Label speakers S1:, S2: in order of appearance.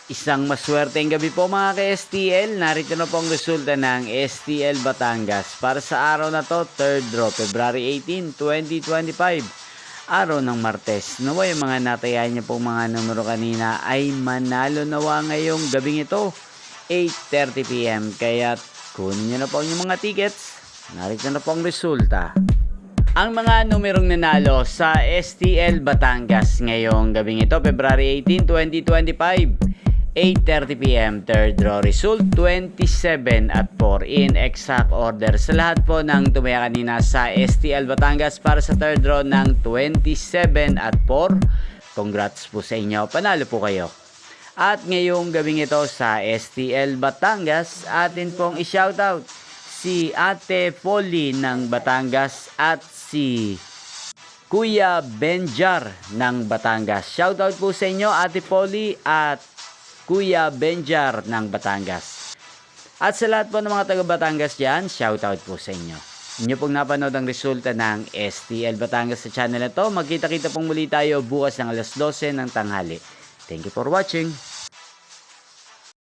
S1: Isang maswerteng gabi po mga ka-STL. Narito na po ang resulta ng STL Batangas para sa araw na to, 3rd draw, February 18, 2025. Araw ng Martes. Nawa yung mga natayan niyo pong mga numero kanina ay manalo nawa ngayong gabing ito, 8:30 PM. Kaya kunin niyo na po ang inyong mga tickets. Narito na po ang resulta. Ang mga numerong nanalo sa STL Batangas ngayong gabing ito, February 18, 2025. 8:30 PM, third draw result, 27 at 4 in exact order. Sa lahat po ng tumaya kanina sa STL Batangas para sa third draw ng 27 at 4, congrats po sa inyo, panalo po kayo. At ngayong gabing ito sa STL Batangas, atin pong i-shoutout si Ate Polly ng Batangas at si Kuya Benjar ng Batangas. Shoutout po sa inyo, Ate Polly at Kuya Benjar ng Batangas. At sa lahat po ng mga taga Batangas dyan, shoutout po sa inyo. Inyo pong napanood ang resulta ng STL Batangas sa channel na to. Magkita-kita pong muli tayo bukas ng alas 12 ng tanghali. Thank you for watching.